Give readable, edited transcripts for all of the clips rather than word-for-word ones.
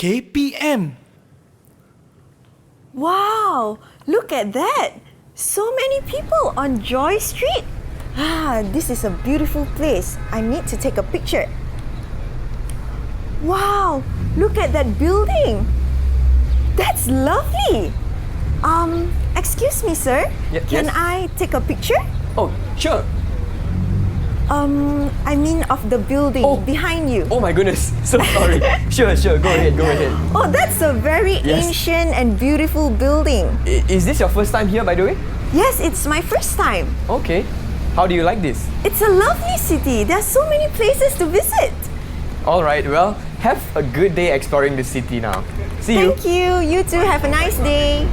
KPM. Wow, look at that. So many people on Joy Street. This is a beautiful place. I need to take a picture. Wow, look at that building. That's lovely. Excuse me, sir. Can yes? I take a picture? Oh, sure. I mean of the building behind you. Oh my goodness, so sorry. Sure, go ahead. Oh, that's a very ancient and beautiful building. Is this your first time here, by the way? Yes, it's my first time. Okay. How do you like this? It's a lovely city. There are so many places to visit. Alright, well, have a good day exploring the city now. See you. Thank you. You too. Have a nice day.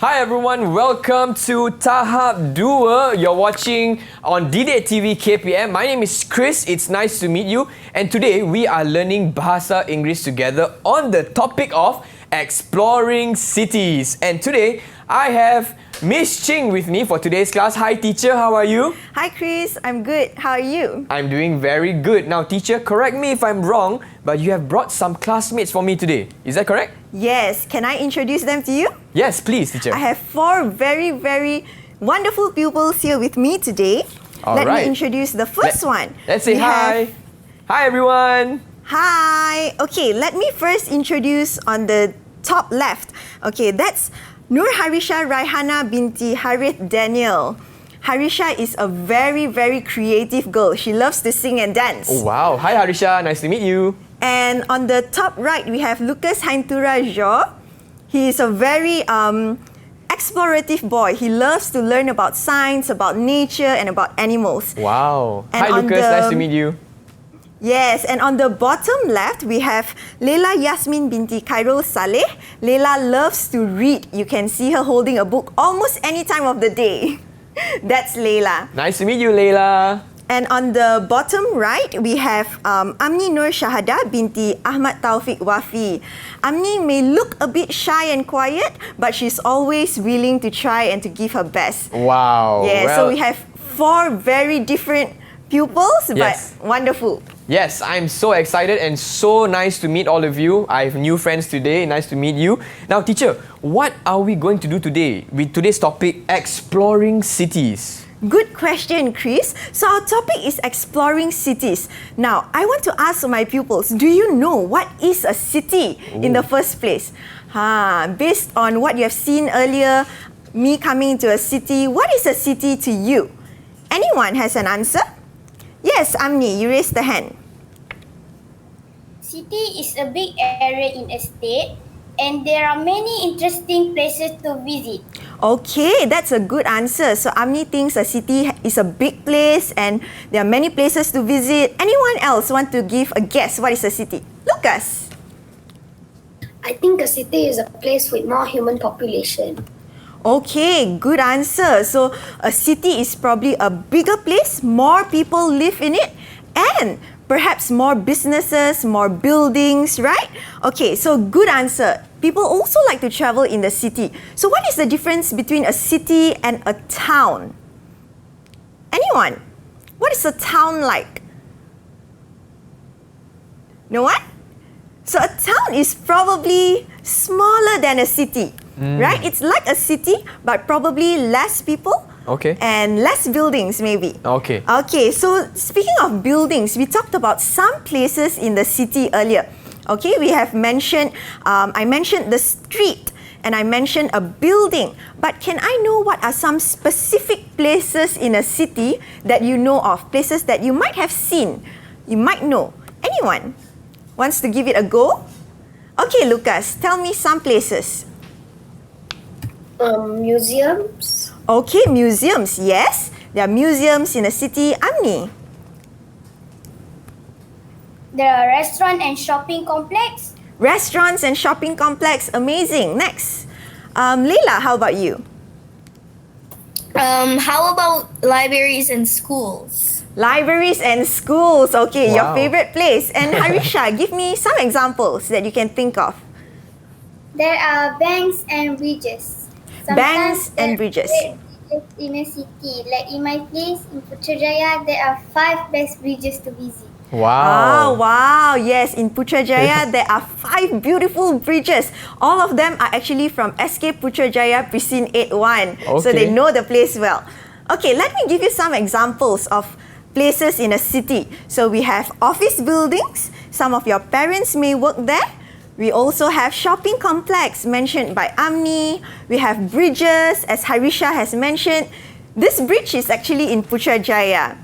Hi everyone, welcome to Tahap 2. You're watching on Didik TV KPM. My name is Chris, it's nice to meet you. And today we are learning Bahasa Inggeris together on the topic of exploring cities. And today I have Miss Ching with me for today's class. Hi teacher, how are you? Hi Chris, I'm good. How are you? I'm doing very good. Now teacher, correct me if I'm wrong, but you have brought some classmates for me today. Is that correct? Yes. Can I introduce them to you? Yes, please teacher. I have 4 very, very wonderful pupils here with me today. Let me introduce the first one. Let's say hi. Hi everyone. Hi. Okay, let me first introduce on the top left. Okay, that's Nur Harisha Raihana binti Harith Daniel. Harisha is a very, very creative girl. She loves to sing and dance. Oh wow. Hi Harisha, nice to meet you. And on the top right, we have Lucas Haintura Jo. He is a very explorative boy. He loves to learn about science, about nature, and about animals. Wow. And hi Lucas, nice to meet you. Yes, and on the bottom left, we have Leila Yasmin binti Khairul Saleh. Leila loves to read. You can see her holding a book almost any time of the day. That's Leila. Nice to meet you, Leila. And on the bottom right, we have Amni Nur Shahada binti Ahmad Taufik Wafi. Amni may look a bit shy and quiet, but she's always willing to try and to give her best. Wow. Yeah, so we have 4 very different pupils, but wonderful. Yes, I'm so excited and so nice to meet all of you. I have new friends today. Nice to meet you. Now, teacher, what are we going to do today with today's topic, exploring cities? Good question, Chris. So our topic is exploring cities. Now, I want to ask my pupils, do you know what is a city in the first place? Based on what you have seen earlier, me coming to a city, what is a city to you? Anyone has an answer? Yes, Amni, you raised the hand. City is a big area in a state, and there are many interesting places to visit. Okay, that's a good answer. So Amni thinks a city is a big place and there are many places to visit. Anyone else want to give a guess? What is a city? Lucas. I think a city is a place with more human population. Okay, good answer. So a city is probably a bigger place, more people live in it, and perhaps more businesses, more buildings, right? Okay, so good answer. People also like to travel in the city. So what is the difference between a city and a town? Anyone? What is a town like? No one? So a town is probably smaller than a city, right? It's like a city, but probably less people. Okay. And less buildings, maybe. Okay. Okay, so speaking of buildings, we talked about some places in the city earlier. Okay, we have mentioned, I mentioned the street and I mentioned a building. But can I know what are some specific places in a city that you know of? Places that you might have seen, you might know. Anyone wants to give it a go? Okay, Lucas, tell me some places. Museums. Okay, museums, yes. There are museums in the city. Amni? There are restaurant and shopping complex. Restaurants and shopping complex, amazing. Next. Leila, how about you? How about libraries and schools? Libraries and schools, okay, your Wow. favorite place. And Harisha, give me some examples that you can think of. There are banks and bridges. Banks and there are bridges. great bridges in a city. Like in my place, in Putrajaya, there are 5 best bridges to visit. Ah, Wow. wow. Yes, in Putrajaya, there are 5 beautiful bridges. All of them are actually from SK Putrajaya Precinct 81. So they Okay. know the place well. Okay, let me give you some examples of places in a city. So we have office buildings. Some of your parents may work there. We also have shopping complex mentioned by Amni. We have bridges, as Harisha has mentioned. This bridge is actually in Putrajaya.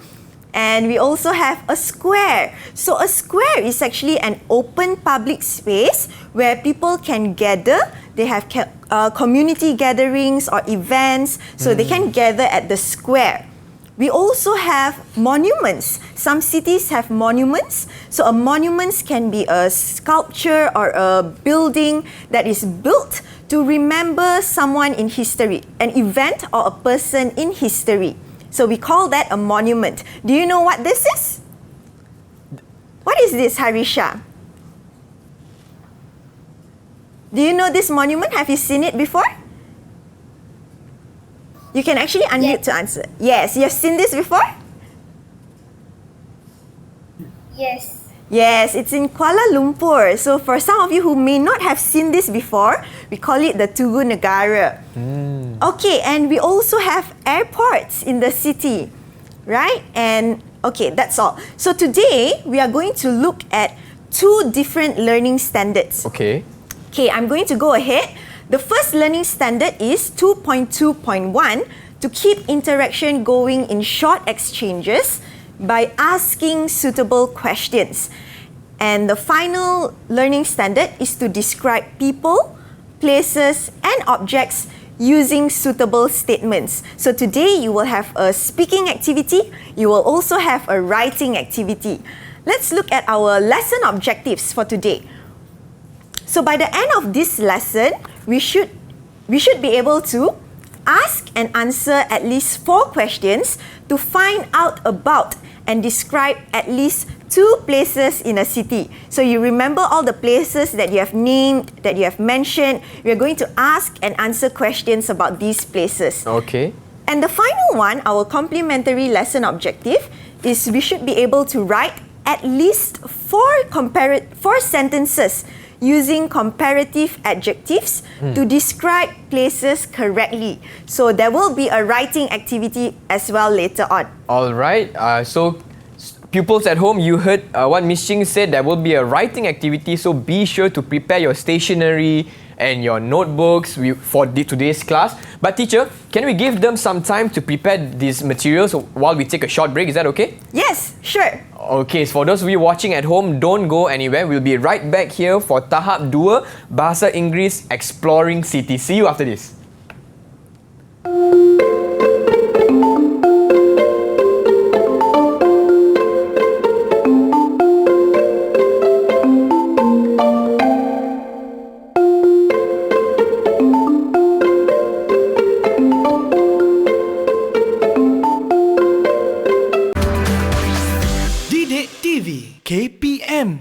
And we also have a square. So a square is actually an open public space where people can gather. They have community gatherings or events, so they can gather at the square. We also have monuments. Some cities have monuments. So a monument can be a sculpture or a building that is built to remember someone in history, an event or a person in history. So we call that a monument. Do you know what this is? What is this, Harisha? Do you know this monument? Have you seen it before? You can actually unmute to answer. Yes, you have seen this before? Yes. Yes, it's in Kuala Lumpur. So for some of you who may not have seen this before, we call it the Tugu Negara. Okay, and we also have airports in the city, right? And okay, that's all. So today, we are going to look at 2 different learning standards. Okay. Okay, I'm going to go ahead. The first learning standard is 2.2.1 to keep interaction going in short exchanges by asking suitable questions. And the final learning standard is to describe people, places, and objects using suitable statements. So today you will have a speaking activity. You will also have a writing activity. Let's look at our lesson objectives for today. So by the end of this lesson, we should be able to ask and answer at least 4 questions to find out about and describe at least 2 places in a city. So you remember all the places that you have named, that you have mentioned. We are going to ask and answer questions about these places. Okay. And the final one, our complementary lesson objective, is we should be able to write at least 4 sentences using comparative adjectives to describe places correctly. So there will be a writing activity as well later on. All right. So pupils at home, you heard what Miss Ching said. There will be a writing activity. So be sure to prepare your stationery and your notebooks for today's class. But teacher, can we give them some time to prepare these materials while we take a short break? Is that okay? Yes, sure. Okay, so for those of you watching at home, don't go anywhere. We'll be right back here for Tahap 2, Bahasa Inggeris Exploring City. See you after this. KPM.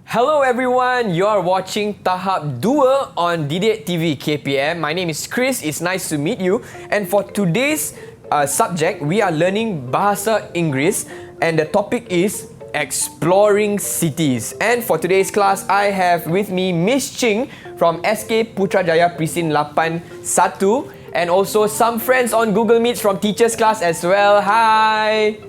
Hello everyone, you're watching Tahap 2 on Didik TV KPM. My name is Chris, it's nice to meet you. And for today's subject, we are learning Bahasa Inggeris and the topic is Exploring Cities. And for today's class, I have with me Miss Ching from SK Putrajaya Precinct 81 and also some friends on Google Meets from teachers class as well. Hi!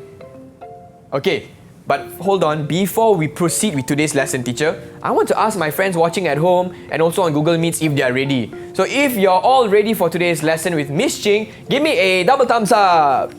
Okay. But hold on, before we proceed with today's lesson, teacher, I want to ask my friends watching at home and also on Google Meets if they are ready. So if you're all ready for today's lesson with Miss Ching, give me a double thumbs up.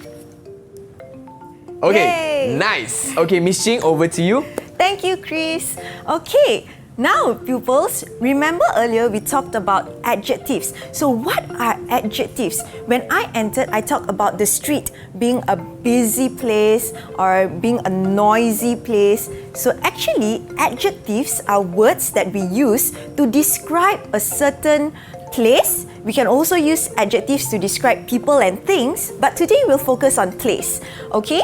Okay, Yay. nice. Okay, Miss Ching, over to you. Thank you, Chris. Okay, Now, pupils, remember earlier we talked about adjectives. So what are adjectives? When I entered, I talked about the street being a busy place or being a noisy place. So actually, adjectives are words that we use to describe a certain place. We can also use adjectives to describe people and things, but today we'll focus on place. Okay?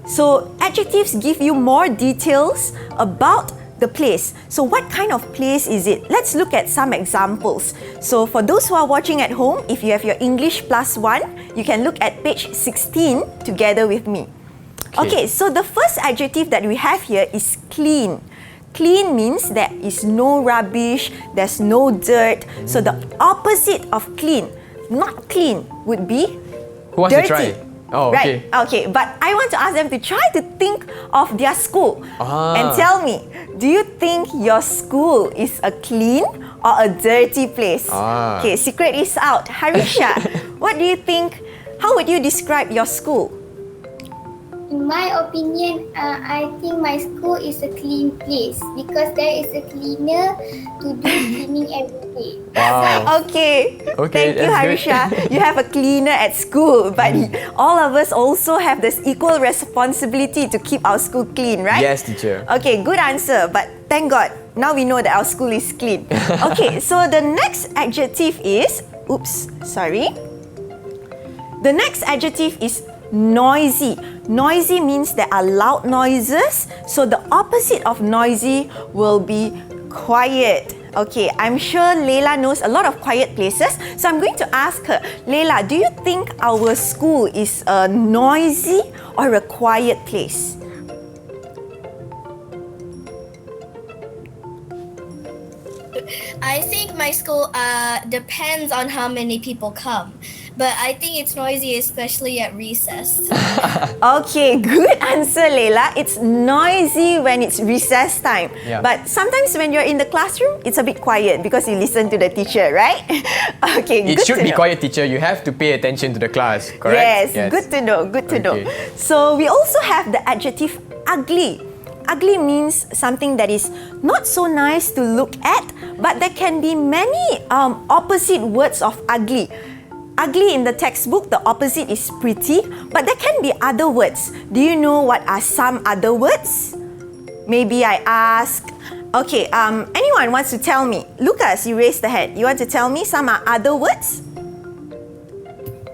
So adjectives give you more details about the place. So what kind of place is it? Let's look at some examples. So for those who are watching at home, if you have your English +1, you can look at page 16 together with me. Okay, so the first adjective that we have here is clean. Clean means there is no rubbish, there's no dirt. So the opposite of clean, not clean, would be Who wants to dirty. try? Oh, okay. Right. Okay, but I want to ask them to try to think of their school and tell me, do you think your school is a clean or a dirty place? Okay, secret is out. Harisha, what do you think? How would you describe your school? In my opinion, I think my school is a clean place because there is a cleaner to do cleaning every day. Wow. Okay. Thank you, that's Harisha. You have a cleaner at school, but all of us also have this equal responsibility to keep our school clean, right? Yes, teacher. Okay, good answer. But thank God, now we know that our school is clean. Okay, so the next adjective is, The next adjective is noisy. Noisy means there are loud noises. So the opposite of noisy will be quiet. Okay, I'm sure Leila knows a lot of quiet places. So I'm going to ask her, Leila, do you think our school is a noisy or a quiet place? I think my school depends on how many people come. But I think it's noisy, especially at recess. Okay, good answer, Leila. It's noisy when it's recess time. Yeah. But sometimes when you're in the classroom, it's a bit quiet because you listen to the teacher, right? Okay, It good should to be know. quiet, teacher. You have to pay attention to the class, correct? Yes, good to know, good to know. Okay. So we also have the adjective ugly. Ugly means something that is not so nice to look at, but there can be many opposite words of ugly. Ugly in the textbook, the opposite is pretty, but there can be other words. Do you know what are some other words? Maybe I ask. Okay, anyone wants to tell me? Lucas, you raised the hand. You want to tell me some other words?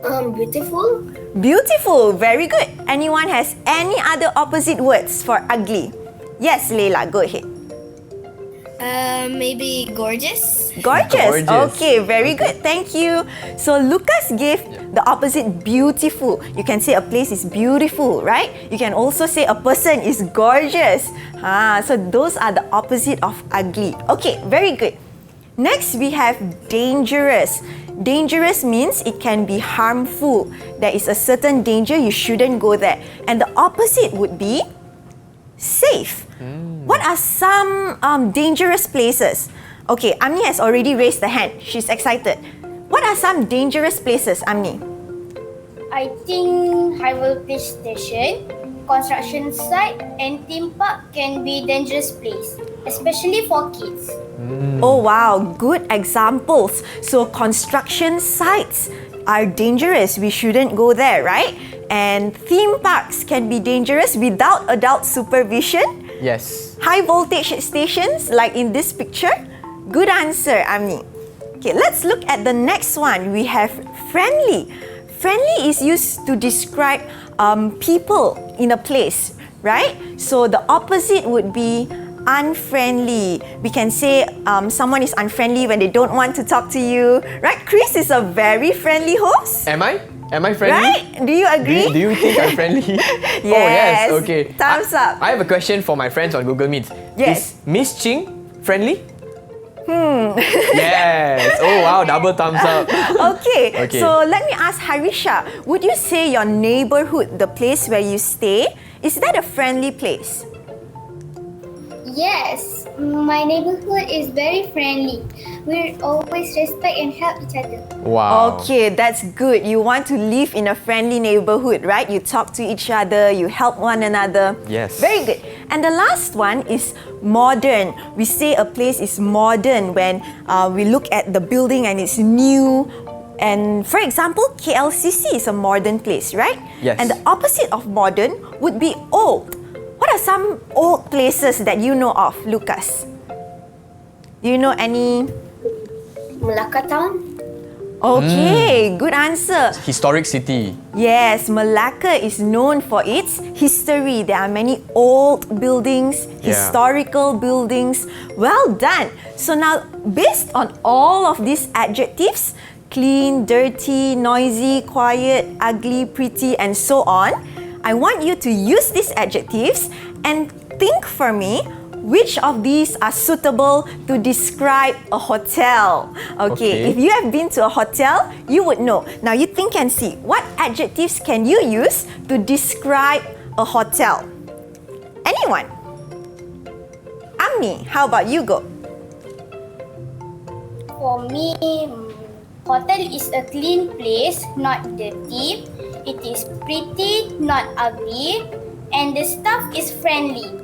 Beautiful. Beautiful, very good. Anyone has any other opposite words for ugly? Yes, Leila, go ahead. Maybe gorgeous? Gorgeous. Gorgeous. Okay, very good. Thank you. So Lucas gave the opposite beautiful. You can say a place is beautiful, right? You can also say a person is gorgeous. So those are the opposite of ugly. Okay, very good. Next, we have dangerous. Dangerous means it can be harmful. There is a certain danger, you shouldn't go there. And the opposite would be safe. What are some dangerous places? Okay, Amni has already raised the hand. She's excited. What are some dangerous places, Amni? I think high voltage station, construction site, and theme park can be dangerous place, especially for kids. Oh wow, good examples. So construction sites are dangerous. We shouldn't go there, right? And theme parks can be dangerous without adult supervision. Yes. High voltage stations, like in this picture. Good answer, Amni. Okay, let's look at the next one. We have friendly. Friendly is used to describe people in a place, right? So the opposite would be unfriendly. We can say someone is unfriendly when they don't want to talk to you, right? Chris is a very friendly host. Am I? Am I friendly? Right? Do you agree? Do you think I'm friendly? Yes. Oh, yes. Okay. Thumbs up. I have a question for my friends on Google Meet. Yes. Is Miss Ching friendly? Yes. Oh, wow. Double thumbs up. Okay. Okay. So let me ask Harisha, would you say your neighborhood, the place where you stay, is that a friendly place? Yes, my neighborhood is very friendly. We always respect and help each other. Wow. Okay, that's good. You want to live in a friendly neighborhood, right? You talk to each other, you help one another. Yes. Very good. And the last one is modern. We say a place is modern when we look at the building and it's new. And for example, KLCC is a modern place, right? Yes. And the opposite of modern would be old. What are some old places that you know of, Lucas? Do you know any? Malacca Town. Okay, good answer. Historic city. Yes, Malacca is known for its history. There are many old buildings, historical buildings. Well done. So now, based on all of these adjectives, clean, dirty, noisy, quiet, ugly, pretty, and so on, I want you to use these adjectives and think for me which of these are suitable to describe a hotel. Okay, if you have been to a hotel, you would know. Now you think and see, what adjectives can you use to describe a hotel? Anyone? Amni, how about you go? For me, hotel is a clean place, not dirty. It is pretty, not ugly. And the staff is friendly.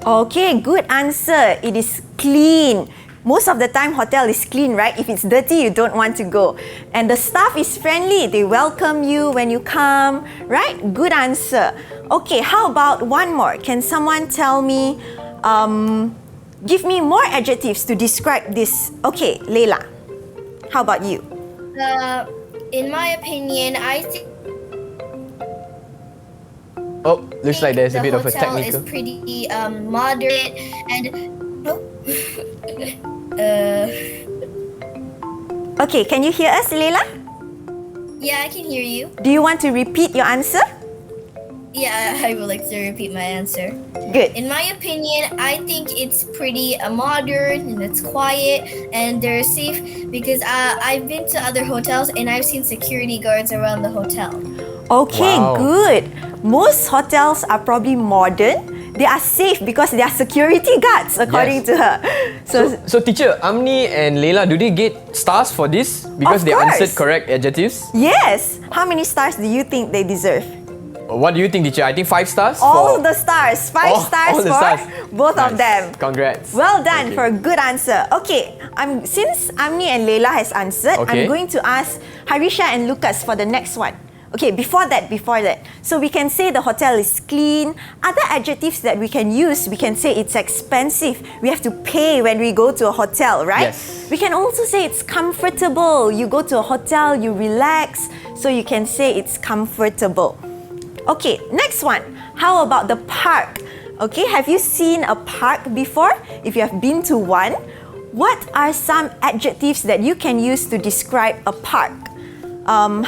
Okay, good answer. It is clean. Most of the time, hotel is clean, right? If it's dirty, you don't want to go. And the staff is friendly. They welcome you when you come, right? Good answer. Okay, how about one more? Can someone tell me, give me more adjectives to describe this? Okay, Leila, how about you? In my opinion, I think Oh, looks like there's a bit of a the hotel technical. is pretty moderate and Okay, can you hear us, Leila? yeah, I can hear you. Do you want to repeat your answer? Yeah, I would like to repeat my answer. Good. In my opinion, I think it's pretty modern and it's quiet and they're safe because I've been to other hotels and I've seen security guards around the hotel. Okay, Wow. good. Most hotels are probably modern. They are safe because they are security guards, according Yes. to her. So teacher, Amni and Leila, do they get stars for this? Because Of they course. answered correct adjectives? yes. How many stars do you think they deserve? What do you think, teacher? I think 5 stars? All of the stars. 5 stars all the for stars. both of Nice. them. Congrats. Well done Okay. for a good answer. Okay, since Amni and Leila has answered, Okay. I'm going to ask Harisha and Lucas for the next one. Okay, before that. So we can say the hotel is clean. Other adjectives that we can use, we can say it's expensive. We have to pay when we go to a hotel, right? Yes. We can also say it's comfortable. You go to a hotel, you relax, so you can say it's comfortable. Okay, next one. How about the park? Okay, have you seen a park before? If you have been to one, what are some adjectives that you can use to describe a park?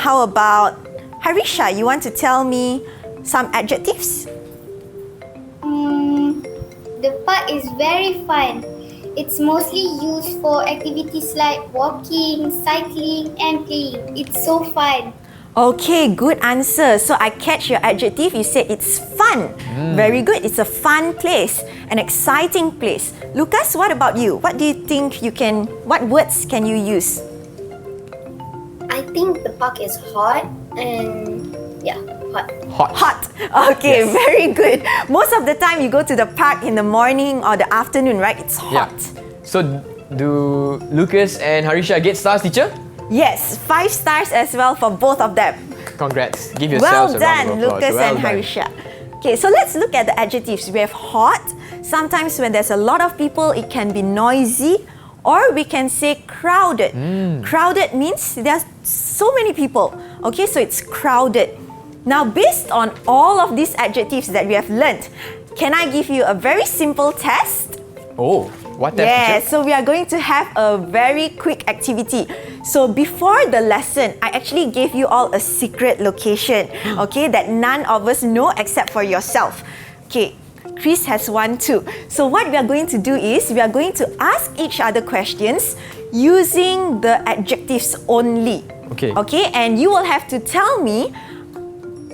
How about Harisha, you want to tell me some adjectives? The park is very fun. It's mostly used for activities like walking, cycling, and playing. It's so fun. Okay, good answer. So I catch your adjective. You said it's fun. Very good. It's a fun place, an exciting place. Lucas, what about you? What do you think what words can you use? I think the park is hot and hot. Hot. Okay, very good. Most of the time you go to the park in the morning or the afternoon, right? It's Yeah. hot. So do Lucas and Harisha get stars, teacher? Yes, 5 stars as well for both of them. Congrats. Give Well yourselves a round done, of applause. Lucas Well and done. Harisha. Okay, so let's look at the adjectives. We have hot. Sometimes when there's a lot of people, it can be noisy. Or we can say crowded. Crowded means there are so many people. Okay, so it's crowded. Now, based on all of these adjectives that we have learnt, can I give you a very simple test? Oh, what test, Yeah, teacher? so we are going to have a very quick activity. So before the lesson, I actually gave you all a secret location, okay, that none of us know except for yourself. Okay, Chris has one too. So what we are going to do is, we are going to ask each other questions using the adjectives only. Okay. Okay, and you will have to tell me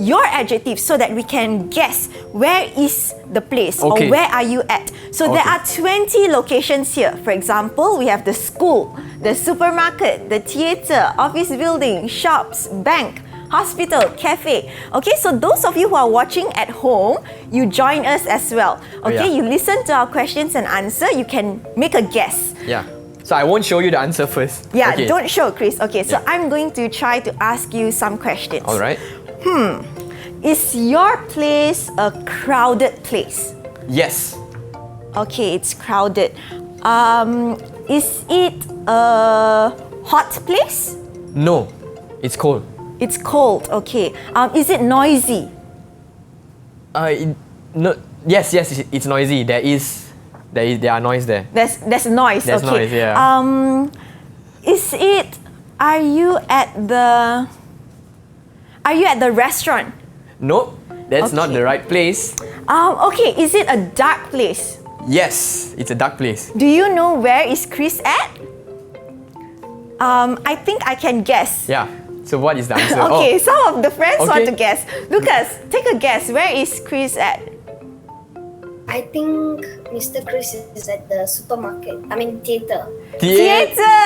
your adjective so that we can guess where is the place Okay. or where are you at. So there Okay. are 20 locations here. For example, we have the school, the supermarket, the theatre, office building, shops, bank, hospital, cafe. Okay, so those of you who are watching at home, you join us as well. Okay, you listen to our questions and answer. You can make a guess. Yeah. So I won't show you the answer first. Yeah, Okay. don't show, Chris. Okay, so I'm going to try to ask you some questions. All right. Is your place a crowded place? Yes. Okay, it's crowded. Is it a hot place? No. It's cold. It's cold. Okay. Is it noisy? No. Yes, it's noisy. There are noise there. There's noise. There's okay. noise, yeah. Are you at the restaurant? Nope. That's not Okay. the right place. Okay. Is it a dark place? Yes, it's a dark place. Do you know where is Chris at? I think I can guess. Yeah. So what is the answer? Okay, some of the friends want Okay. to guess. Lucas, take a guess. Where is Chris at? I think Mr. Chris is at the supermarket. I mean, theater. Theater!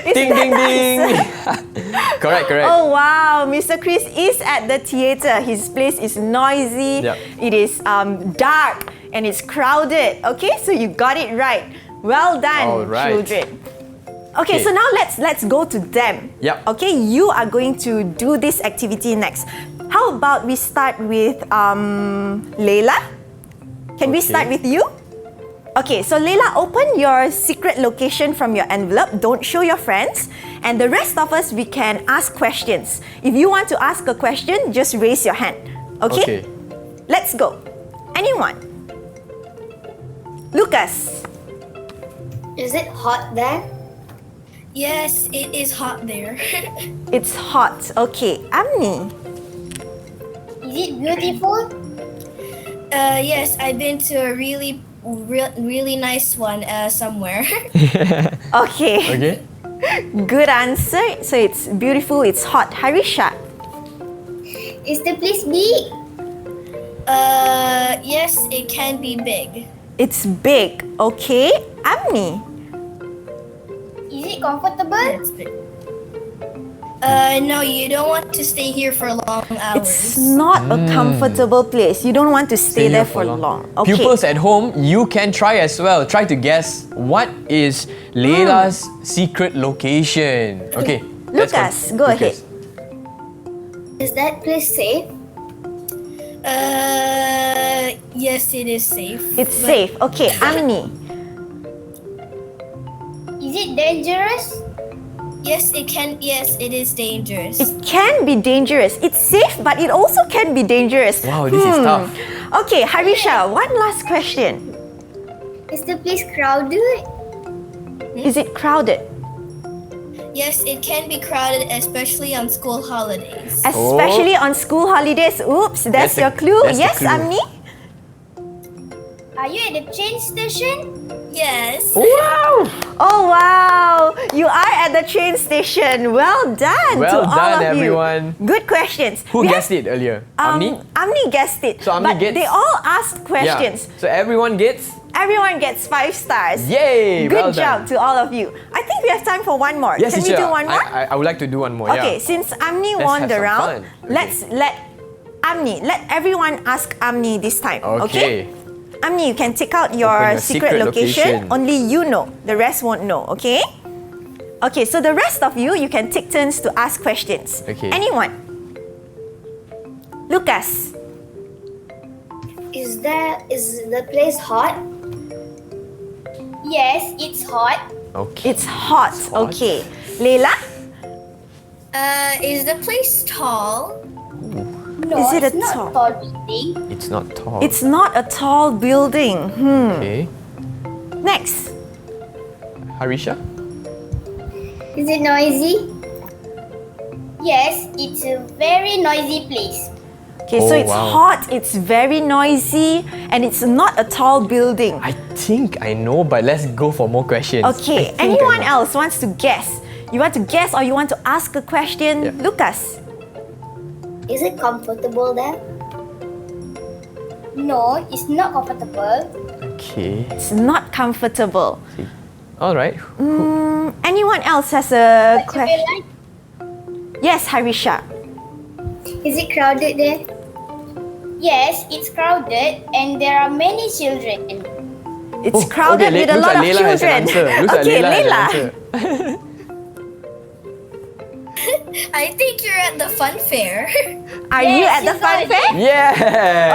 Is Ding that ding the ding. answer? Correct. Oh wow, Mr. Chris is at the theater. His place is noisy. Yep. It is dark and it's crowded. Okay, so you got it right. Well done, All right. children. Okay, Okay. so now let's go to them. Yep. Okay, you are going to do this activity next. How about we start with Layla? Can we start with you? Okay, so Layla, open your secret location from your envelope. Don't show your friends. And the rest of us, we can ask questions. If you want to ask a question, just raise your hand. Okay? Let's go. Anyone? Lucas. Is it hot there? Yes, it is hot there. It's hot. Okay. Amni. Is it beautiful? Yes, I've been to a really nice one somewhere. Okay. Okay. Good answer. So it's beautiful, it's hot. Harisha. Is the place big? Yes, it can be big. It's big. Okay. Amni. Is it comfortable? It's big. No, you don't want to stay here for long hours. It's not a comfortable place. You don't want to stay there for long. Okay. Pupils at home, you can try as well. Try to guess what is Layla's secret location. Okay. let's Lucas, go ahead. Is that place safe? Yes, it is safe. It's safe. Okay. Amni. Is it dangerous? Yes, it can. Yes, it is dangerous. It can be dangerous. It's safe, but it also can be dangerous. Wow, this is tough. Okay, Harisha, one last question. Is the place crowded? Is it crowded? Yes, it can be crowded, especially on school holidays. Especially on school holidays. Oops, that's That's your the- clue. that's the Yes, clue. Amni? Are you at the train station? Yes. Wow! Oh, wow. You are at the train station. Well done to Well all done, of everyone. you. Good questions. Who We guessed have- it earlier? Amni? Amni guessed it. So Amni but gets- they all asked questions. Yeah. So everyone gets. Everyone gets 5 stars. Yay! Good well job done. to all of you. I think we have time for one more. Yes, Can we teacher. do one more? I would like to do one more. Okay, Yeah. since Amni Let's won have the some round, fun. Okay. let's let Amni, let everyone ask Amni this time. Okay. Amni, you can take out your, Open your secret secret location. location. Only you know. The rest won't know, okay? Okay, so the rest of you can take turns to ask questions. Okay. Anyone? Lucas. Is the place hot? Yes, it's hot. Okay. It's hot. hot. Okay. Leila? Is the place tall? No, Is it it's a not tall- tall building. It's not tall. It's not a tall building. Okay. Next. Harisha? Is it noisy? Yes, it's a very noisy place. Okay, so Oh, it's wow. hot, it's very noisy, and it's not a tall building. I think I know, but let's go for more questions. Okay, I think I anyone know. else wants to guess? You want to guess or you want to ask a question? Yeah. Lucas. Is it comfortable there? No, it's not comfortable. Okay. It's not comfortable. All right. Anyone else has a But if you question? like, Yes, Harisha. Is it crowded there? Yes, it's crowded and there are many children. It's crowded with a lot of Layla has an children. answer. Looks like Okay, Layla has an Layla. answer. I think you're at the fun fair. Are you at the she's fun right. fair? Yes!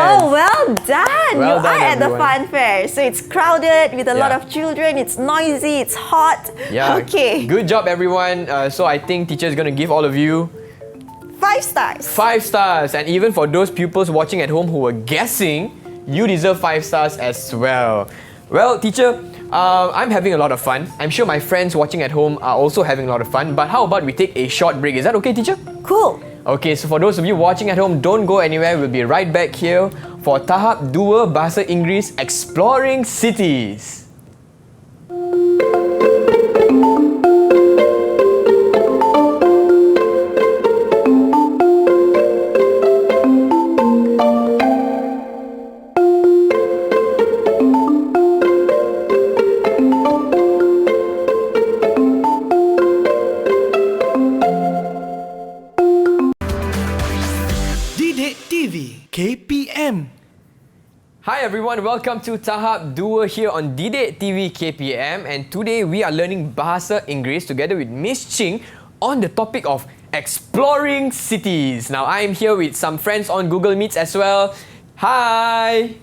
Oh, well done. Well You done, are at the everyone. fun fair. So it's crowded with a lot Yeah. of children. It's noisy. It's hot. Yeah. Okay. Good job, everyone. So I think teacher is going to give all of you 5 stars. 5 stars. And even for those pupils watching at home who were guessing, you deserve 5 stars as well. Well, teacher, I'm having a lot of fun. I'm sure my friends watching at home are also having a lot of fun. But how about we take a short break? Is that okay, teacher? Cool. Okay, so for those of you watching at home, don't go anywhere. We'll be right back here for Tahap 2 Bahasa Inggeris Exploring Cities. Didik TV KPM. Hi everyone, welcome to Tahap 2 here on Didik TV KPM, and today we are learning Bahasa Inggeris together with Miss Ching on the topic of exploring cities. Now I am here with some friends on Google Meets as well. Hi!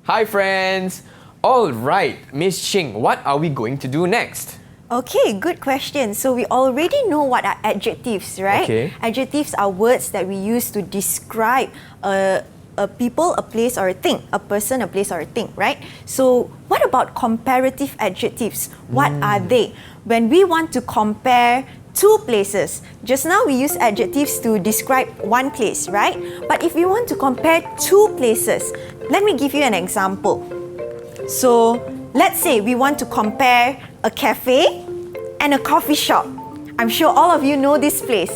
Hi friends! Alright, Miss Ching, what are we going to do next? Okay, good question. So we already know what are adjectives, right? Okay. Adjectives are words that we use to describe a people, a place, or a thing. A person, a place, or a thing, right? So what about comparative adjectives? What are they? When we want to compare two places, just now we use adjectives to describe one place, right? But if we want to compare two places, let me give you an example. So let's say we want to compare a cafe and a coffee shop. I'm sure all of you know this place.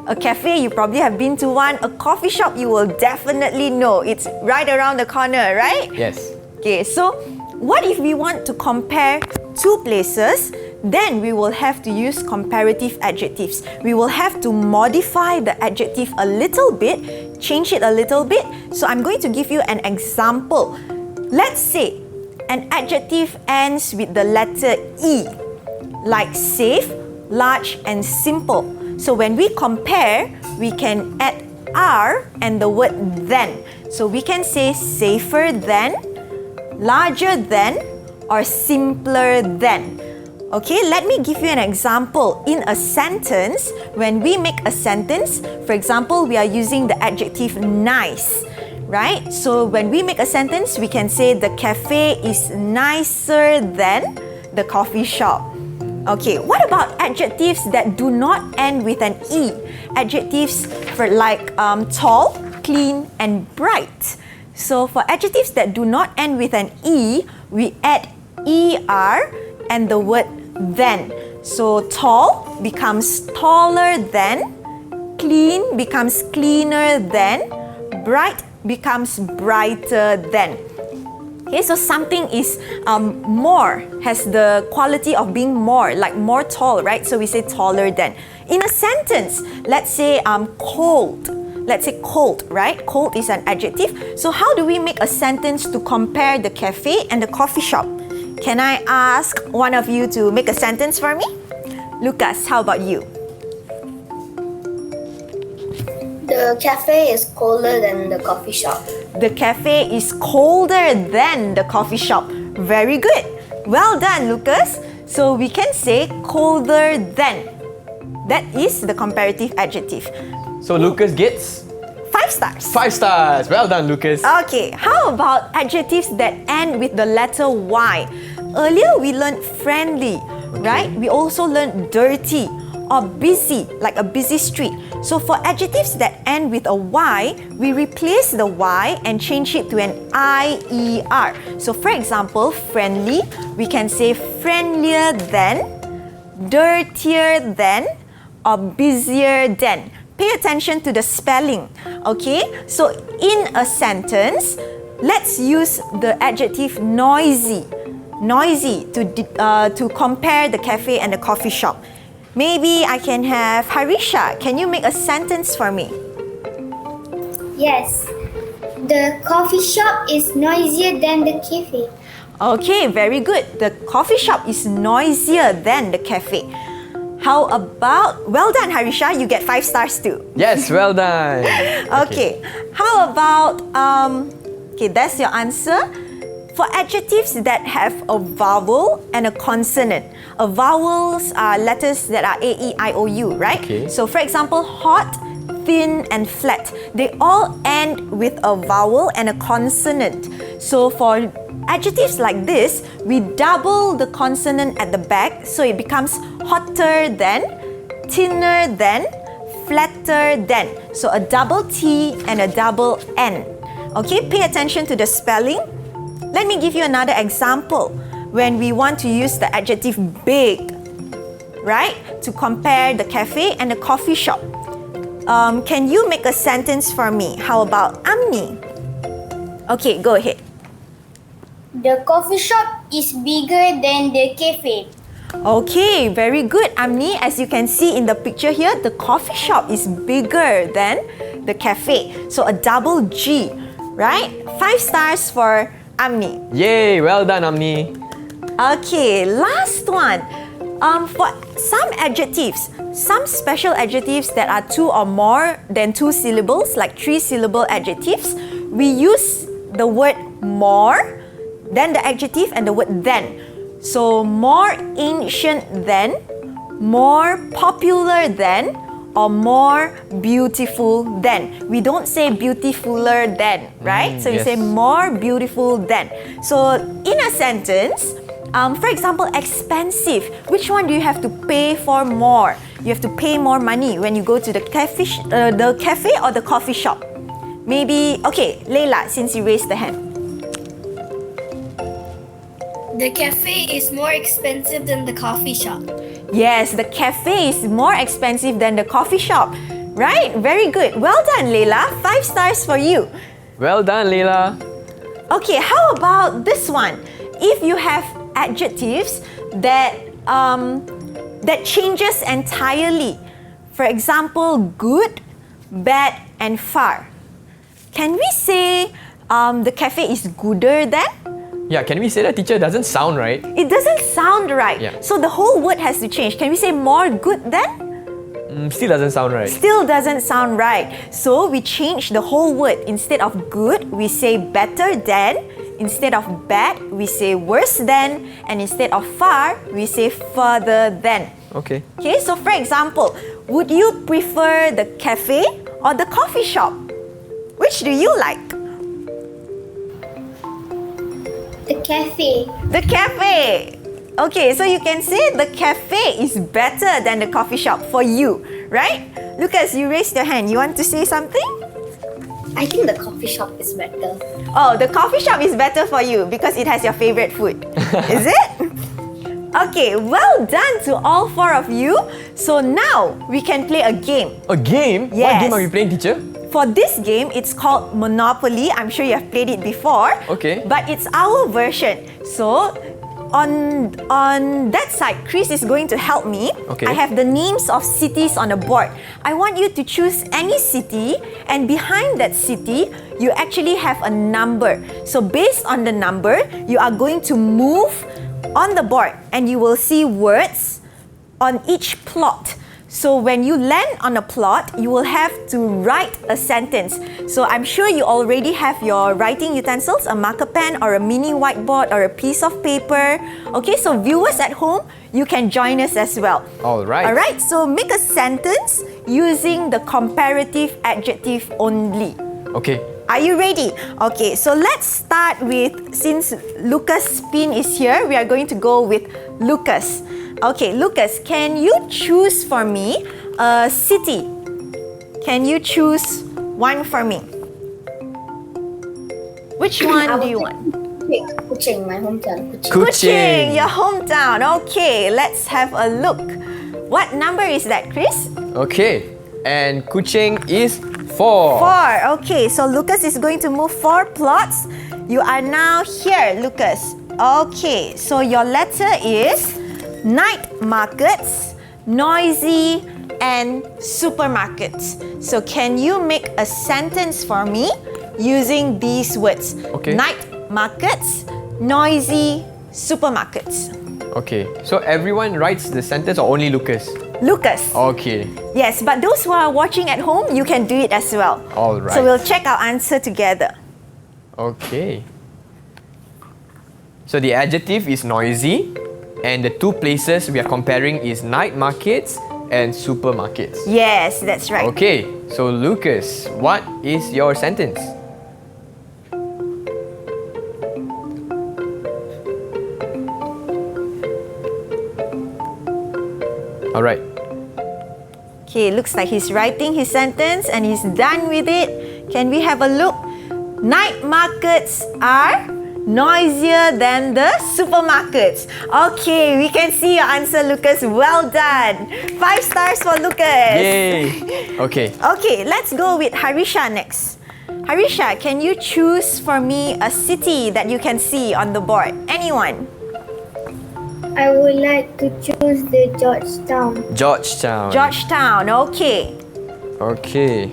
A cafe, you probably have been to one. A coffee shop, you will definitely know. It's right around the corner, right? Yes. Okay, so what if we want to compare two places? Then we will have to use comparative adjectives. We will have to modify the adjective a little bit, change it a little bit. So I'm going to give you an example. Let's say an adjective ends with the letter E, like safe, large, and simple. So when we compare, we can add R and the word than. So we can say safer than, larger than, or simpler than. Okay, let me give you an example. In a sentence, when we make a sentence, for example, we are using the adjective nice, right? So when we make a sentence, we can say the cafe is nicer than the coffee shop. Okay, what about adjectives that do not end with an E? Adjectives for like tall, clean, and bright. So for adjectives that do not end with an E, we add ER and the word than. So tall becomes taller than, clean becomes cleaner than, bright becomes brighter than. Okay, so something is more, has the quality of being more, like more tall, right? So we say taller than. In a sentence, let's say cold. Let's say cold, right? Cold is an adjective. So how do we make a sentence to compare the cafe and the coffee shop? Can I ask one of you to make a sentence for me? Lucas, how about you? The cafe is colder than the coffee shop. The cafe is colder than the coffee shop. Very good. Well done, Lucas. So we can say colder than. That is the comparative adjective. So Lucas gets 5 stars. 5 stars. Well done, Lucas. Okay, how about adjectives that end with the letter Y? Earlier we learned friendly, right? We also learned dirty or busy, like a busy street. So for adjectives that end with a Y, we replace the Y and change it to an IER. So for example, friendly, we can say friendlier than, dirtier than, or busier than. Pay attention to the spelling, okay? So in a sentence, let's use the adjective noisy. Noisy to compare the cafe and the coffee shop. Maybe I can have Harisha. Can you make a sentence for me? Yes. The coffee shop is noisier than the cafe. Okay, very good. The coffee shop is noisier than the cafe. How about, well done Harisha, you get 5 stars too. Yes, well done. Okay. How about, okay, that's your answer. For adjectives that have a vowel and a consonant. Vowels are letters that are A, E, I, O, U, right? Okay. So for example, hot, thin and flat. They all end with a vowel and a consonant. So for adjectives like this, we double the consonant at the back, so it becomes hotter than, thinner than, flatter than. So a double T and a double N. Okay, pay attention to the spelling. Let me give you another example. When we want to use the adjective big, right? To compare the cafe and the coffee shop. Can you make a sentence for me? How about Amni? Okay, go ahead. The coffee shop is bigger than the cafe. Okay, very good, Amni. As you can see in the picture here, the coffee shop is bigger than the cafe. So a double G, right? 5 stars for Amni. Yay, well done, Amni. Okay, last one. For some adjectives, some special adjectives that are 2 or more than 2 syllables, like 3-syllable adjectives, we use the word more, then the adjective and the word than. So more ancient than, more popular than, or more beautiful than. We don't say beautifuler than, right? So you yes. say more beautiful than. So in a sentence, for example, expensive. Which one do you have to pay for more? You have to pay more money when you go to the cafe or the coffee shop. Maybe, okay, Leila, since you raised the hand. The cafe is more expensive than the coffee shop. Yes, the cafe is more expensive than the coffee shop. Right? Very good. Well done, Leila. 5 stars for you. Well done, Leila. Okay, how about this one? If you have adjectives that that changes entirely. For example, good, bad, and far. Can we say the cafe is gooder than? Yeah, can we say that, teacher? Doesn't sound right. It doesn't sound right. Yeah. So the whole word has to change. Can we say more good than? Still doesn't sound right. Still doesn't sound right. So we change the whole word. Instead of good, we say better than. Instead of bad, we say worse than. And instead of far, we say further than. Okay. Okay, so for example, would you prefer the cafe or the coffee shop? Which do you like? The cafe. The cafe. Okay, so you can say the cafe is better than the coffee shop for you, right? Lucas, you raised your hand. You want to say something? I think the coffee shop is better. Oh, the coffee shop is better for you because it has your favorite food. Is it? Okay, well done to all 4 of you. So now we can play a game. A game? What Yes. game are we playing, teacher? For this game, it's called Monopoly. I'm sure you have played it before. Okay. But it's our version. So, on that side, Chris is going to help me. Okay. I have the names of cities on the board. I want you to choose any city, and behind that city, you actually have a number. So, based on the number, you are going to move on the board, and you will see words on each plot. So when you land on a plot, you will have to write a sentence. So I'm sure you already have your writing utensils, a marker pen or a mini whiteboard or a piece of paper. Okay, so viewers at home, you can join us as well. All right. All right, so make a sentence using the comparative adjective only. Okay. Are you ready? Okay, so let's start with, since Lucas Spin is here, we are going to go with Lucas. Okay, Lucas, can you choose for me a city? Can you choose one for me? Which one do you want? Ching, my hometown. Kuching, your hometown. Okay, let's have a look. What number is that, Chris? Okay. And Kuching is 4. 4. Okay, so Lucas is going to move 4 plots. You are now here, Lucas. Okay, so your letter is night markets, noisy, and supermarkets. So can you make a sentence for me using these words? Okay. Night markets, noisy supermarkets. Okay, so everyone writes the sentence or only Lucas? Lucas. Okay. Yes, but those who are watching at home, you can do it as well. All right. So we'll check our answer together. Okay. So the adjective is noisy, and the two places we are comparing is night markets and supermarkets. Yes, that's right. Okay, so Lucas, what is your sentence? All right. Okay, looks like he's writing his sentence and he's done with it. Can we have a look? Night markets are noisier than the supermarkets. Okay, we can see your answer, Lucas. Well done. 5 stars for Lucas. Yay! Okay. Okay, let's go with Harisha next. Harisha, can you choose for me a city that you can see on the board? Anyone? I would like to choose the Georgetown. Georgetown. Georgetown, okay. Okay.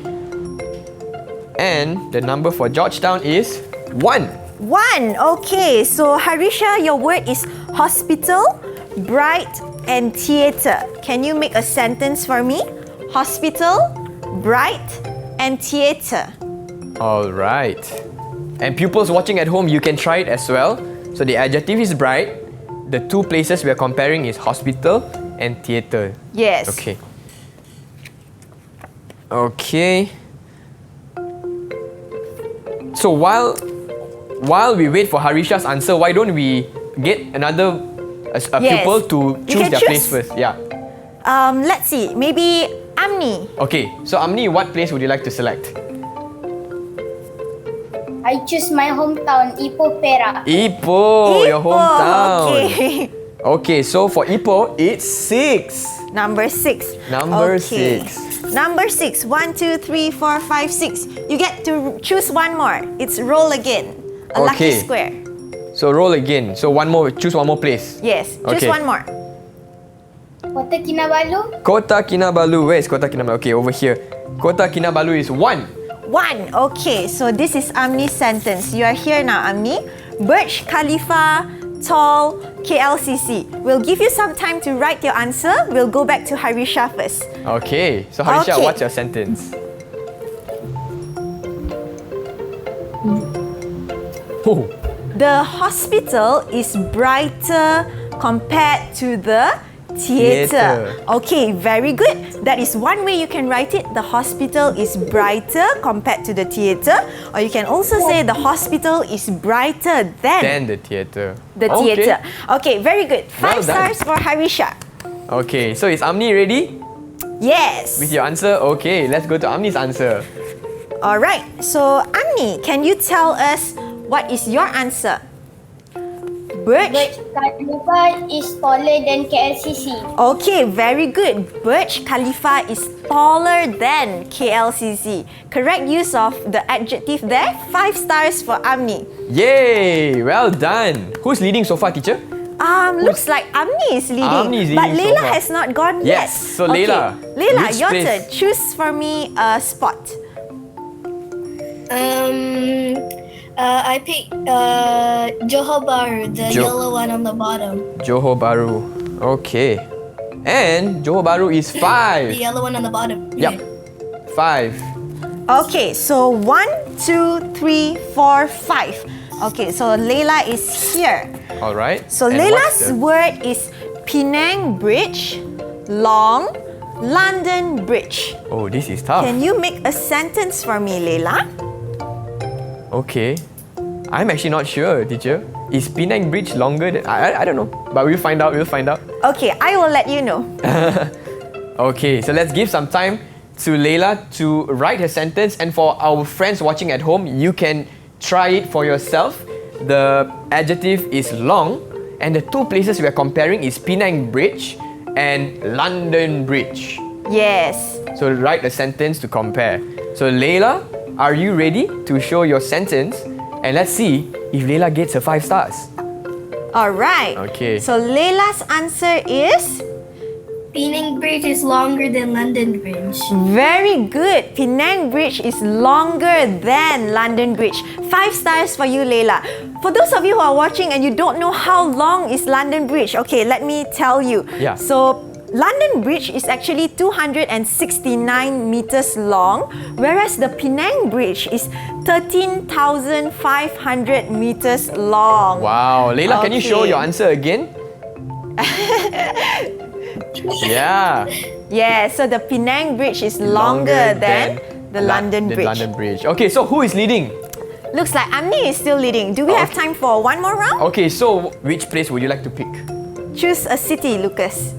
And the number for Georgetown is 1. 1, okay. So Harisha, your word is hospital, bright, and theatre. Can you make a sentence for me? Hospital, bright, and theatre. All right. And pupils watching at home, you can try it as well. So the adjective is bright. The two places we are comparing is hospital and theatre. Yes. Okay. Okay. So while we wait for Harisha's answer, why don't we get another a Yes. pupil to You choose can their choose. place first? Yeah. Let's see. Maybe Amni. Okay. So Amni, what place would you like to select? I choose my hometown, Ipoh, Perak. Ipoh, your hometown. Okay. Okay, so for Ipoh, it's 6. Number 6. Number Okay. 6. Number 6. 1, 2, 3, 4, 5, 6. You get to choose one more. It's roll again. A lucky Okay. square. So roll again. So choose one more place. Yes. Choose Okay. one more. Kota Kinabalu. Kota Kinabalu. Where is Kota Kinabalu? Okay, over here. Kota Kinabalu is 1. 1. Okay, so this is Amni's sentence. You are here now, Amni. Burj Khalifa, tall, KLCC. We'll give you some time to write your answer. We'll go back to Harisha first. Okay. So Harisha, Okay. what's your sentence? Oh. The hospital is brighter compared to the theatre. Okay, very good. That is one way you can write it. The hospital is brighter compared to the theatre. Or you can also say the hospital is brighter than Then the theatre. the theatre. Okay, very good. 5 Well done. stars for Harisha. Okay, so is Amni ready Yes. with your answer? Okay, let's go to Amni's answer. Alright, so Amni, can you tell us what is your answer? Burj. Burj Khalifa is taller than KLCC. Okay, very good. Burj Khalifa is taller than KLCC. Correct use of the adjective there. 5 stars for Amni. Yay! Well done. Who's leading so far, teacher? Looks like Amni is leading. Amni is but leading so Leila far. has not gone Yes, yet. so Leila, Leila, which your place? turn. Choose for me a spot. I picked Johor Bahru, the yellow one on the bottom. Johor Bahru. Okay. And Johor Bahru is 5. The yellow one on the bottom. Yep. 5. Okay, so 1, 2, 3, 4, 5. Okay, so Leila is here. All right. So And Leila's what's the- word is Penang Bridge, long, London Bridge. Oh, this is tough. Can you make a sentence for me, Leila? Okay. I'm actually not sure, teacher. Is Penang Bridge longer than... I don't know. But we'll find out. Okay, I will let you know. Okay, so let's give some time to Leila to write her sentence. And for our friends watching at home, you can try it for yourself. The adjective is long. And the two places we are comparing is Penang Bridge and London Bridge. Yes. So write a sentence to compare. So Leila, are you ready to show your sentence? And let's see if Leila gets her 5 stars. All right. Okay. So Leila's answer is Penang Bridge is longer than London Bridge. Very good. Penang Bridge is longer than London Bridge. 5 stars for you, Leila. For those of you who are watching and you don't know how long is London Bridge, okay, let me tell you. Yeah. So, London Bridge is actually 269 meters long, whereas the Penang Bridge is 13,500 meters long. Wow. Leila, can you show Okay. your answer again? Yeah. Yeah, so the Penang Bridge is longer than the London Bridge. London Bridge. Okay, so who is leading? Looks like Amni is still leading. Do we have time for one more round? Okay, so which place would you like to pick? Choose a city, Lucas.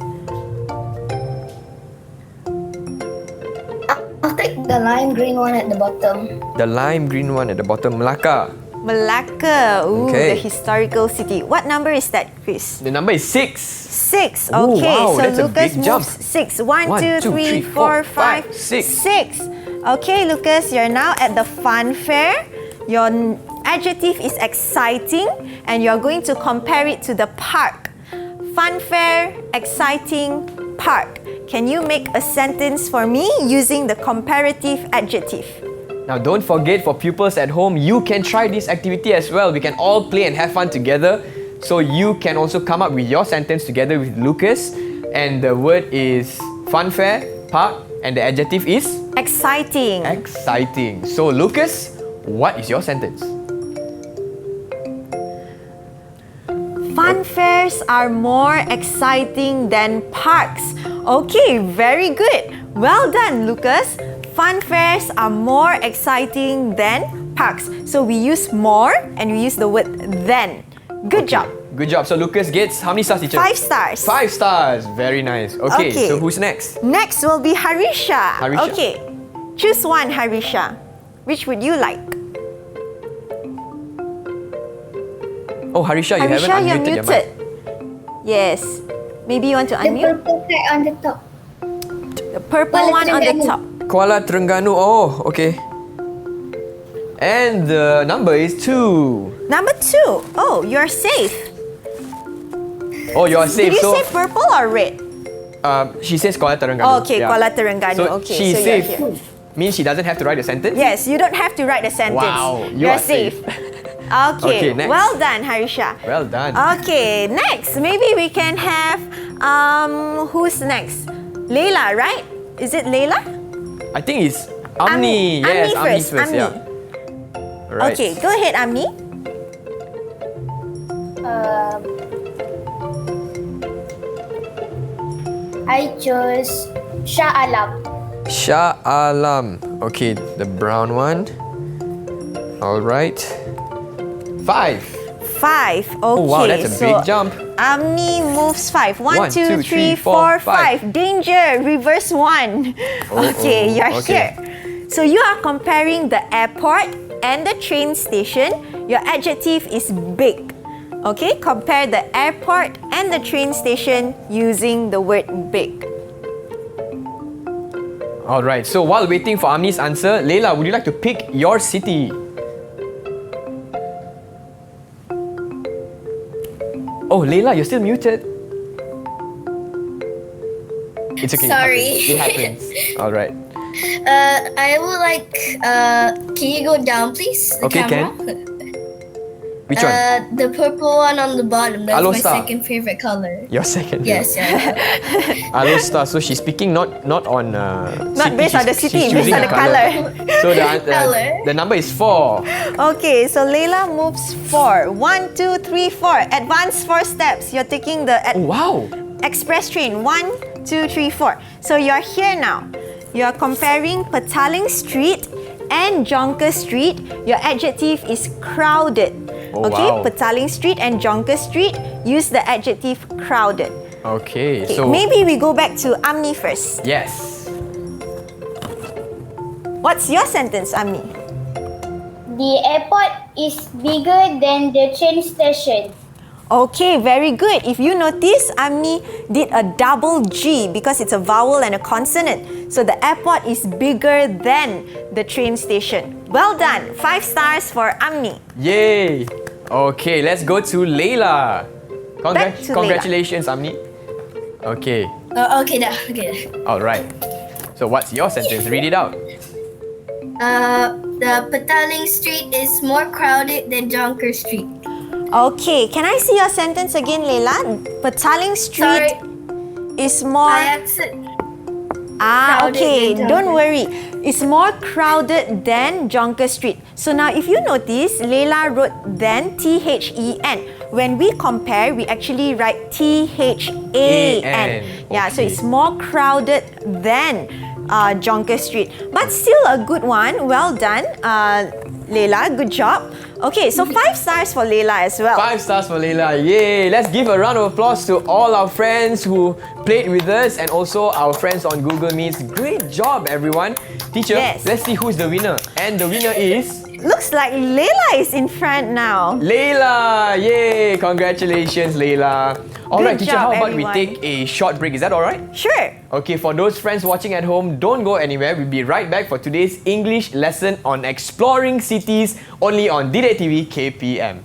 I'll take the lime green one at the bottom. The lime green one at the bottom, Melaka. Malacca. Ooh, Okay. the historical city. What number is that, Chris? The number is 6. 6. Ooh, Okay, wow, so that's a Lucas big jump. moves 6. 1, 1, 2, 2, 3, 3, 4, 4, 5, 6. 6. Okay, Lucas, you're now at the fun fair. Your adjective is exciting, and you're going to compare it to the park. Fun fair, exciting, park. Can you make a sentence for me using the comparative adjective? Now don't forget, for pupils at home, you can try this activity as well. We can all play and have fun together. So you can also come up with your sentence together with Lucas. And the word is funfair, park, and the adjective is Exciting. exciting. So Lucas, what is your sentence? Fun fairs are more exciting than parks. Okay, very good. Well done, Lucas. Fun fairs are more exciting than parks. So we use more and we use the word than. Good job. Good job. So Lucas gets how many stars, teacher? 5 stars. 5 stars. Very nice. Okay, Okay. so who's next? Next will be Harisha. Harisha. Okay, choose one, Harisha. Which would you like? Oh, Harisha, you Harisha, haven't you're unmuted your muted. mic. Yes. Maybe you want to The unmute? purple tag on the top. The purple one on the top. Kuala Terengganu. Oh, okay. And the number is 2. Number 2. Oh, you're safe. Oh, you are safe. Did you So say purple or red? she says Kuala Terengganu. Oh, okay, Kuala Terengganu. So Okay, she's so you're safe. here. Means she doesn't have to write a sentence? Yes, you don't have to write a sentence. Wow, you You're are safe. Okay, Okay, next. well done, Harisha. Well done. Okay, next, maybe we can have who's next? Leila, right? Is it Leila? I think it's Amni. Yes, Amni Amni's first. Amni. Yeah. Right. Okay, go ahead, Amni. I chose Shah Alam. Shah Alam. Okay, the brown one. All right. 5. 5. Okay, Oh wow, that's a so big jump. Amni moves 5. 1, 1, 2, 2, 3, 3, 4, 4, 5. Danger, reverse 1. Okay, you're okay. here. So you are comparing the airport and the train station. Your adjective is big. Okay, compare the airport and the train station using the word big. All right. So while waiting for Amni's answer, Leila, would you like to pick your city? Oh, Leila, you're still muted. It's okay. Sorry. It happens. All right. I would like. Can you go down, please? The Okay, camera? Which one? The purple one on the bottom. That's my Alostar. second favorite color. Your second. Yes, yeah. Alostar. So she's speaking not on Not based on the city, based choosing on a the color. So Color. the number is 4. Okay, so Leila moves 4. 1, 2, 3, 4. Advance 4 steps. You're taking the Oh wow. express train. 1, 2, 3, 4. So you're here now. You're comparing Petaling Street and Jonker Street. Your adjective is crowded. Oh, Okay, wow. Petaling Street and Jonker Street. Use the adjective crowded. Okay. Okay, So maybe we go back to Amni first. yes. What's your sentence, Amni? The airport is bigger than the train station. Okay, very good. If you notice, Amni did a double G because it's a vowel and a consonant. So the airport is bigger than the train station. Well done. 5 stars for Amni. Yay. Okay, let's go to Leila. Back to Leila. Congratulations, Amni. Okay. Okay, dah. All right. So what's your sentence? Read it out. The Petaling Street is more crowded than Jonker Street. Okay, can I see your sentence again, Leila? Petaling Street Sorry, is more... I crowded okay, than don't Jonker. worry. It's more crowded than Jonker Street. So now if you notice, Leila wrote then, T-H-E-N. When we compare, we actually write T-H-A-N. Yeah, so Okay. it's more crowded than Jonker Street. But still a good one. Well done, Leila. Good job. Okay, so 5 stars for Leila as well. 5 stars for Leila. Yay! Let's give a round of applause to all our friends who played with us and also our friends on Google Meets. Great job, everyone. Teacher, Yes. let's see who's the winner. And the winner is... Looks like Leila is in front now. Leila! Yay! Congratulations, Leila. Alright, Good teacher, job, how about everyone. we take a short break? Is that alright? Sure. Okay, for those friends watching at home, don't go anywhere. We'll be right back for today's English lesson on exploring cities only on Didik TV KPM.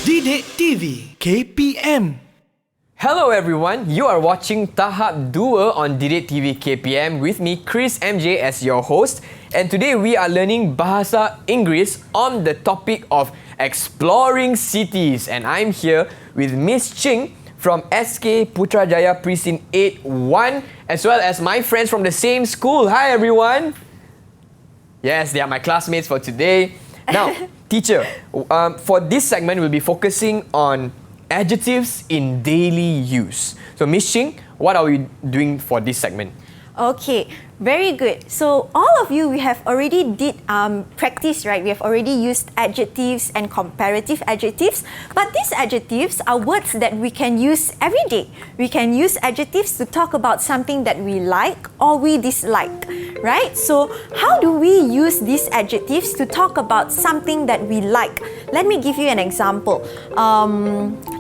Didik TV KPM. Hello everyone, you are watching Tahap 2 on Didik TV KPM with me, Chris MJ, as your host. And today we are learning Bahasa Inggeris on the topic of exploring cities. And I'm here with Miss Ching from SK Putrajaya Precinct 8-1, as well as my friends from the same school. Hi everyone! Yes, they are my classmates for today. Now, teacher, for this segment, we'll be focusing on adjectives in daily use. So, Miss Ching, what are we doing for this segment? Okay, very good. So all of you, we have already did practice, right? We have already used adjectives and comparative adjectives. But these adjectives are words that we can use every day. We can use adjectives to talk about something that we like or we dislike, right? So how do we use these adjectives to talk about something that we like? Let me give you an example.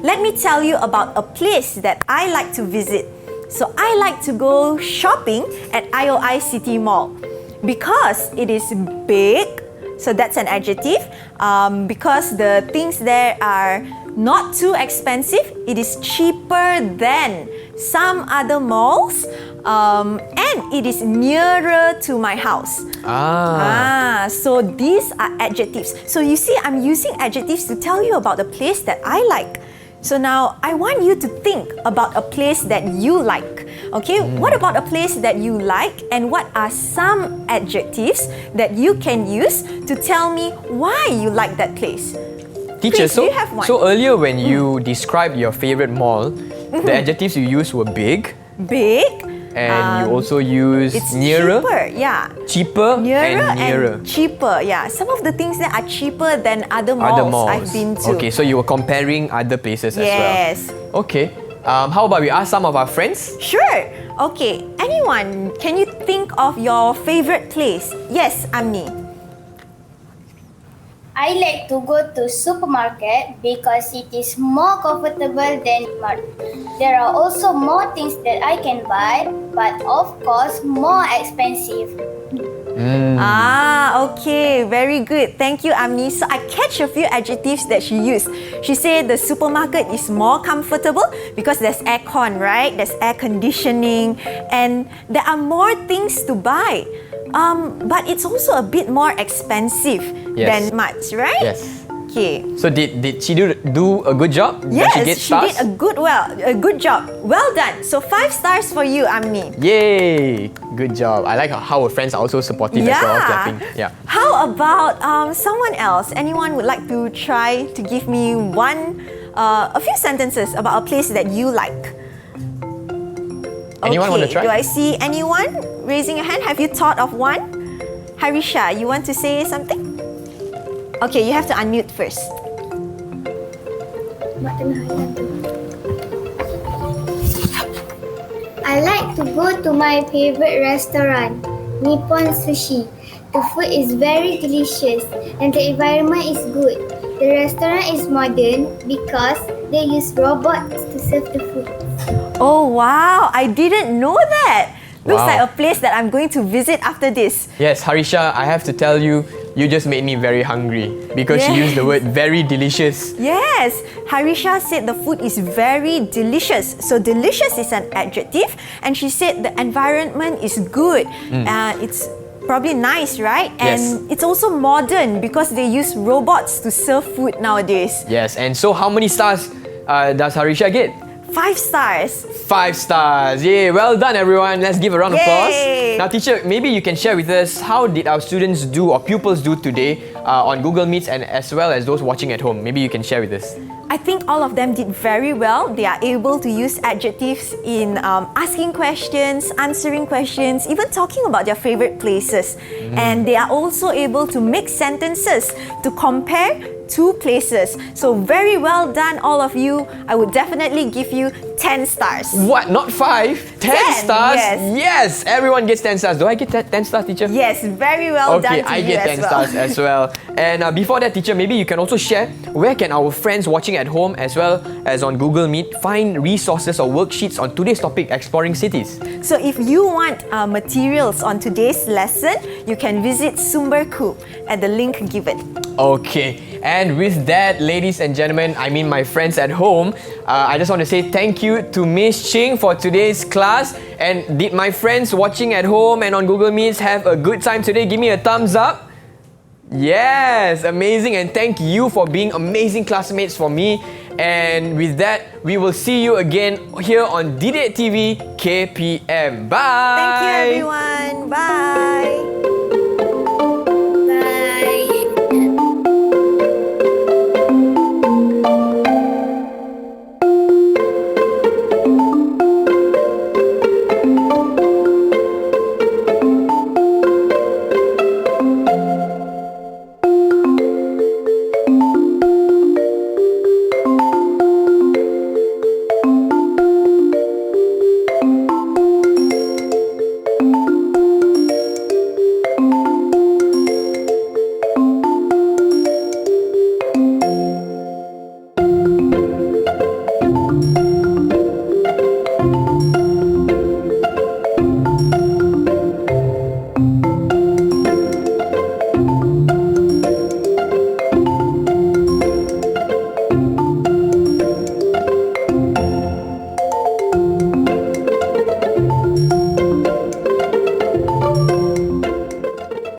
Let me tell you about a place that I like to visit. So I like to go shopping at IOI City Mall because it is big. So that's an adjective. Because the things there are not too expensive. It is cheaper than some other malls. And it is nearer to my house. So these are adjectives. So you see, I'm using adjectives to tell you about the place that I like. So now, I want you to think about a place that you like. Okay, what about a place that you like, and what are some adjectives that you can use to tell me why you like that place? Teacher, Chris, do you have one? so earlier when you described your favorite mall, the adjectives you used were big, Big. and you also used It's nearer, cheaper, yeah. cheaper, Nearer and nearer. and cheaper, yeah. Some of the things that are cheaper than other malls, I've been to. Okay, so you were comparing other places as well. Yes. Okay. How about we ask some of our friends? Sure. Okay. Anyone, can you think of your favorite place? Yes, Amni. I like to go to supermarket because it is more comfortable than mart. There are also more things that I can buy, but of course more expensive. Okay, very good. Thank you, Amni. So I catch a few adjectives that she used. She said the supermarket is more comfortable because there's aircon, right? There's air conditioning, and there are more things to buy. But it's also a bit more expensive Yes. than much, right? Yes. Okay. So did she do a good job? Yes, Did she get she stars? did a good job. Well done. So 5 stars for you, Amni. Yay! Good job. I like how our friends are also supportive as well, clapping. Yeah. How about someone else? Anyone would like to try to give me a few sentences about a place that you like? Anyone want to try? Do I see anyone raising a hand? Have you thought of one? Harisha, you want to say something? Okay, you have to unmute first. I like to go to my favorite restaurant, Nippon Sushi. The food is very delicious and the environment is good. The restaurant is modern because they use robots to serve the food. Oh wow, I didn't know that. Looks Wow. like a place that I'm going to visit after this. Yes, Harisha, I have to tell you, you just made me very hungry because you used the word very delicious. Yes, Harisha said the food is very delicious. So delicious is an adjective, and she said the environment is good. It's probably nice, right? Yes. And it's also modern because they use robots to serve food nowadays. Yes, and so how many stars does Harisha get? 5 stars. 5 stars. Yay, well done everyone. Let's give a round of Yay. applause. Now teacher, maybe you can share with us how did our students do or pupils do today on Google Meets and as well as those watching at home. Maybe you can share with us. I think all of them did very well. They are able to use adjectives in asking questions, answering questions, even talking about their favorite places. And they are also able to make sentences to compare two places. So very well done, all of you. I would definitely give you 10 stars. What? Not 5? 10 10, stars? yes. Everyone gets 10 stars. Do I get 10 stars, teacher? Yes, very well done Okay, to I you get as 10 well. stars as well. And before that, teacher, maybe you can also share where can our friends watching at home as well as on Google Meet find resources or worksheets on today's topic, exploring cities. So if you want materials on today's lesson, you can visit Sumberku at the link given. Okay, and with that, ladies and gentlemen, I mean my friends at home, I just want to say thank you to Miss Ching for today's class. And did my friends watching at home and on Google Meets have a good time today? Give me a thumbs up. Yes, amazing, and thank you for being amazing classmates for me. And with that, we will see you again here on DDate TV KPM. Bye! Thank you everyone. Bye.